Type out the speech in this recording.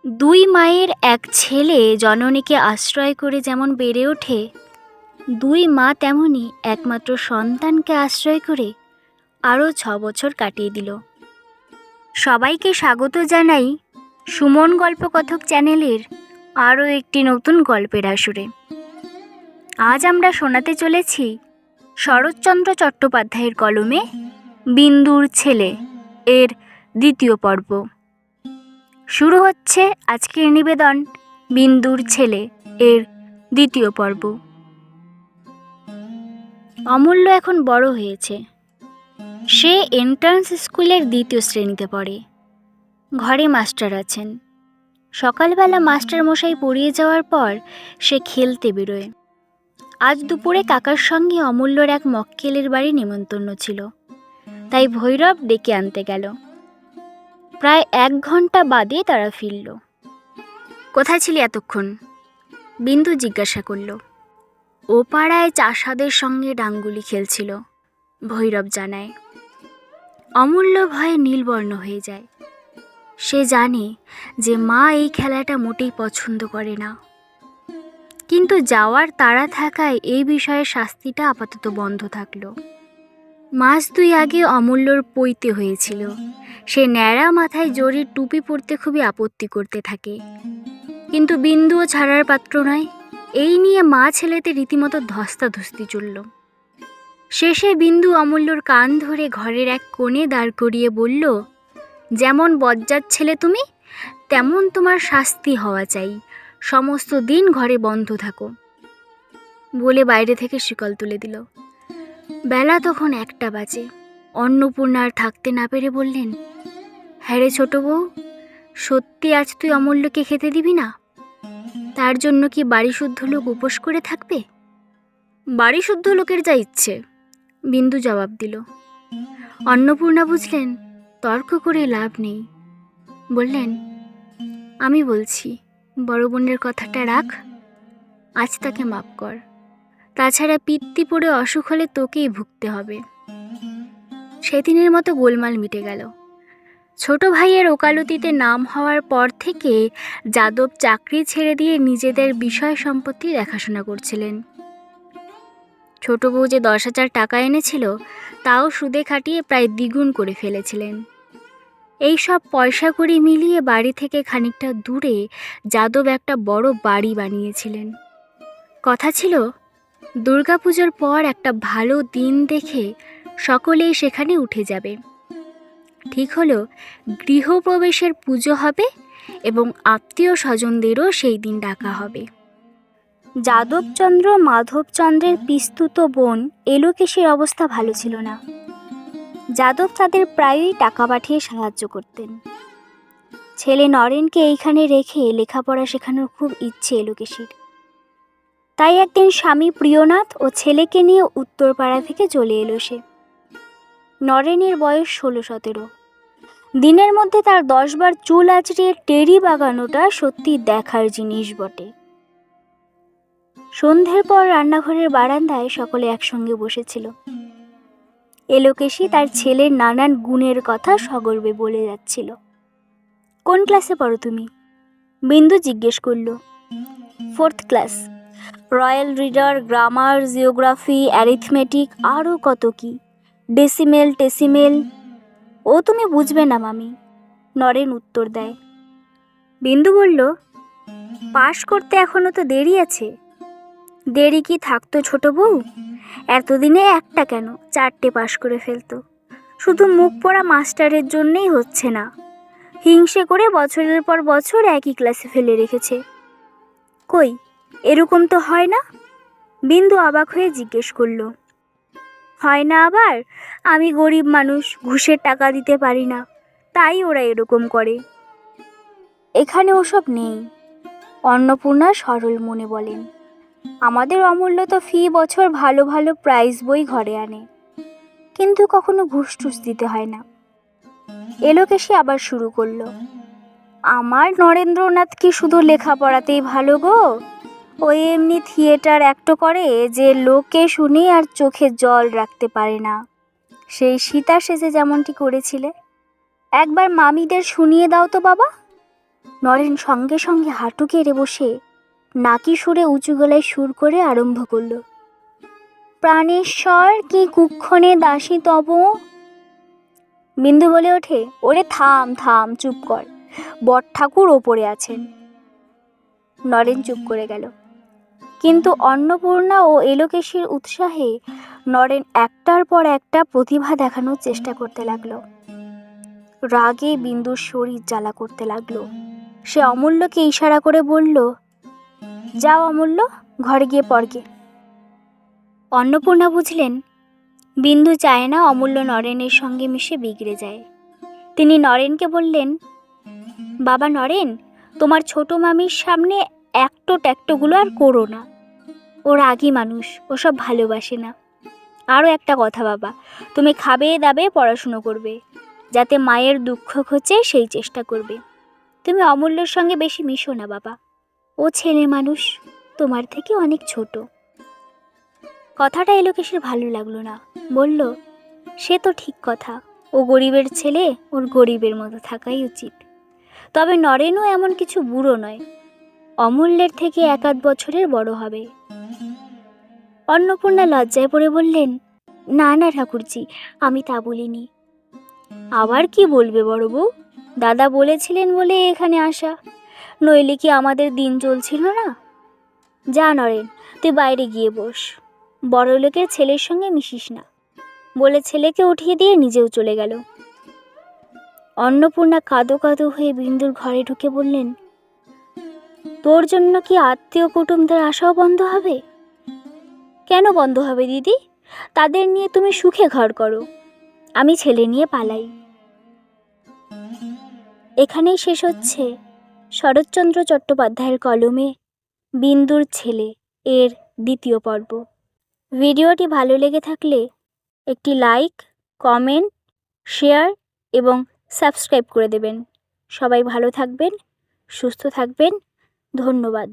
দুই মায়ের এক ছেলে জননীকে আশ্রয় করে যেমন বেড়ে ওঠে, দুই মা তেমনি একমাত্র সন্তানকে আশ্রয় করে আরও 6 বছর কাটিয়ে দিল। সবাইকে স্বাগত জানাই সুমন গল্পকথক চ্যানেলের আরও একটি নতুন গল্পের আসরে। আজ আমরা শোনাতে চলেছি শরৎচন্দ্র চট্টোপাধ্যায়ের কলমে বিন্দুর ছেলে এর 2য় পর্ব। শুরু হচ্ছে আজকের নিবেদন বিন্দুর ছেলে এর 2য় পর্ব। অমূল্য এখন বড় হয়েছে। সে এন্ট্রান্স স্কুলের 2য় শ্রেণীতে পড়ে। ঘরে মাস্টার আছেন। সকালবেলা মাস্টার মশাই পড়িয়ে যাওয়ার পর সে খেলতে বেরোয়। আজ দুপুরে কাকার সঙ্গে অমূল্যর এক মক্কেলের বাড়ি নেমন্তন্ন ছিল, তাই ভৈরব ডেকে আনতে গেল। প্রায় 1 ঘন্টা বাদে তারা ফিরল। কোথায় ছিলি এতক্ষণ? বিন্দু জিজ্ঞাসা করল। ও পাড়ায় চাষাদের সঙ্গে ডাঙ্গুলি খেলছিল, ভৈরব জানায়। অমূল্য ভয়ে নীলবর্ণ হয়ে যায়। সে জানে যে মা এই খেলাটা মোটেই পছন্দ করে না, কিন্তু যাওয়ার তাড়া থাকায় এই বিষয়ে শাস্তিটা আপাতত বন্ধ থাকলো। মাস 2 আগে অমূল্যর পৈতে হয়েছিল। সে ন্যাড়া মাথায় জরির টুপি পরতে খুবই আপত্তি করতে থাকে, কিন্তু বিন্দুও ছাড়ার পাত্র নয়। এই নিয়ে মা ছেলেতে রীতিমতো ধস্তাধস্তি চলল। শেষে বিন্দু অমূল্যর কান ধরে ঘরের এক কোণে দাঁড় করিয়ে বলল, যেমন বজ্জাত ছেলে তুমি, তেমন তোমার শাস্তি হওয়া চাই। সমস্ত দিন ঘরে বন্ধ থাকো। বলে বাইরে থেকে শিকল তুলে দিল। বেলা তখন 1টা বাজে। অন্নপূর্ণা আর থাকতে না পেরে বললেন, হ্যাঁ রে ছোট বউ, সত্যি আজ তুই অমূল্যকে খেতে দিবি না? তার জন্য কি বাড়ি শুদ্ধ লোক উপোস করে থাকবে? বাড়ি শুদ্ধ লোকের যা ইচ্ছে, বিন্দু জবাব দিল। অন্নপূর্ণা বুঝলেন তর্ক করে লাভ নেই। বললেন, আমি বলছি, বড় বোনের কথাটা রাখ। আজ তাকে মাপ কর, তাছাড়া পিত্তি পড়ে অসুখ হলে তোকেই ভুগতে হবে। সেদিনের মতো গোলমাল মিটে গেল। ছোট ভাইয়ের ওকালতিতে নাম হওয়ার পর থেকে যাদব চাকরি ছেড়ে দিয়ে নিজেদের বিষয় সম্পত্তি দেখাশোনা করছিলেন। ছোট বউ যে 10,000 টাকা এনেছিল, তাও সুদে খাটিয়ে প্রায় দ্বিগুণ করে ফেলেছিলেন। এই সব পয়সা কড়ি মিলিয়ে বাড়ি থেকে খানিকটা দূরে যাদব একটা বড় বাড়ি বানিয়েছিলেন। কথা ছিল দুর্গাপুজোর পর একটা ভালো দিন দেখে সকলেই সেখানে উঠে যাবে। ঠিক হলো, গৃহপ্রবেশের পুজো হবে এবং আত্মীয় স্বজনদেরও সেই দিন ডাকা হবে। যাদবচন্দ্র মাধবচন্দ্রের পিস্তুত বোন এলোকেশীর অবস্থা ভালো ছিল না। যাদব তাদের প্রায়ই টাকা পাঠিয়ে সাহায্য করতেন। ছেলে নরেনকে এইখানে রেখে লেখাপড়া শেখানোর খুব ইচ্ছে এলোকেশীর। তাই একদিন স্বামী প্রিয়নাথ ও ছেলেকে নিয়ে উত্তরপাড়া থেকে চলে এলো সে। নরেনের বয়স 16-17। দিনের মধ্যে তার 10 বার চুল আঁচড়িয়ে টেরি বাগানোটা সত্যি দেখার জিনিস বটে। সন্ধ্যের পর রান্নাঘরের বারান্দায় সকলে একসঙ্গে বসেছিল। এলোকেশী তার ছেলের নানান গুণের কথা সগর্বে বলে যাচ্ছিল। কোন ক্লাসে পড়ো তুমি? বিন্দু জিজ্ঞেস করল। 4th class. Royal reader, grammar, geography, arithmetic, আরও কত কি, ডেসিমেল টেসিমেল। ও তুমি বুঝবে না মামি, নরেন উত্তর দেয়। বিন্দু বলল, পাশ করতে এখনো তো দেরি আছে। দেরি কি থাকতো ছোট বউ? এতদিনে একটা কেন 4টে পাশ করে ফেলতো। শুধু মুখ পড়া মাস্টারের জন্যেই হচ্ছে না। হিংসে করে বছরের পর বছর একই ক্লাসে ফেলে রেখেছে। কই, এরকম তো হয় না? বিন্দু অবাক হয়ে জিজ্ঞেস করল। হয় না আবার? আমি গরিব মানুষ, ঘুষের টাকা দিতে পারি না, তাই ওরা এরকম করে। এখানে ওসব নেই, অন্নপূর্ণা সরল মনে বলেন। আমাদের অমূল্য তো ফি বছর ভালো ভালো প্রাইজ বই ঘরে আনে, কিন্তু কখনো ঘুষ টুস দিতে হয় না। এলোকেশী আবার শুরু করলো, আমার নরেন্দ্রনাথ কি শুধু লেখাপড়াতেই ভালো গো? ওই এমনি থিয়েটার অ্যাক্ট করে যে লোকে শুনে আর চোখে জল রাখতে পারে না। সেই সীতা সেজে যেমনটি করেছিলে, একবার মামিদের শুনিয়ে দাও তো বাবা। নরেন সঙ্গে সঙ্গে হাঁটু গেড়ে বসে নাকি সুরে উঁচু গলায় সুর করে আরম্ভ করল, প্রাণেশ্বর কি কুক্ষণে দাসী তব। বিন্দু বলে ওঠে, ওরে থাম থাম, চুপ কর, বট ঠাকুর ওপরে আছেন। নরেন চুপ করে গেল। কিন্তু অন্নপূর্ণা ও এলোকেশীর উৎসাহে নরেন একটার পর একটা প্রতিভা দেখানোর চেষ্টা করতে লাগলো। রাগে বিন্দুর শরীর জ্বালা করতে লাগলো। সে অমূল্যকে ইশারা করে বলল, যাও অমূল্য, ঘরে গিয়ে পড়গে। অন্নপূর্ণা বুঝলেন বিন্দু চায় না অমূল্য নরেনের সঙ্গে মিশে বিগড়ে যায়। তিনি নরেনকে বললেন, বাবা নরেন, তোমার ছোট মামির সামনে একটো ট্যাক্টোগুলো আর করো না। ও রাগী মানুষ, ওসব ভালোবাসে না। আরও একটা কথা বাবা, তুমি খাবে দাবে পড়াশুনো করবে, যাতে মায়ের দুঃখ ঘোচে সেই চেষ্টা করবে। তুমি অমূল্যর সঙ্গে বেশি মিশো না বাবা, ও ছেলে মানুষ, তোমার থেকে অনেক ছোট। কথাটা এলোকেশের ভালো লাগলো না। বলল, সে তো ঠিক কথা, ও গরিবের ছেলে, ওর গরিবের মতো থাকাই উচিত। তবে নরেনও এমন কিছু বুড়ো নয়, অমূল্যের থেকে 1-8 বছরের বড় হবে। অন্নপূর্ণা লজ্জায় পড়ে বললেন, না না ঠাকুরজি, আমি তা বলিনি। আবার কি বলবে বড় বউ? দাদা বলেছিলেন বলে এখানে আসা, নইলে কি আমাদের দিন চলছিল না? যা নরেন, তুই বাইরে গিয়ে বস, বড় লোকের ছেলের সঙ্গে মিশিস না, বলে ছেলেকে উঠিয়ে দিয়ে নিজেও চলে গেল। অন্নপূর্ণা কাঁদো কাঁদো হয়ে বিন্দুর ঘরে ঢুকে বললেন, তোর জন্য কি আত্মীয় কুটুমদের আশাও বন্ধ হবে? কেন বন্ধ হবে দিদি? তাদের নিয়ে তুমি সুখে ঘর করো, আমি ছেলে নিয়ে পালাই। এখানেই শেষ হচ্ছে শরৎচন্দ্র চট্টোপাধ্যায়ের কলমে বিন্দুর ছেলে এর 2য় পর্ব। ভিডিওটি ভালো লেগে থাকলে একটি লাইক, কমেন্ট, শেয়ার এবং সাবস্ক্রাইব করে দেবেন। সবাই ভালো থাকবেন, সুস্থ থাকবেন। ধন্যবাদ।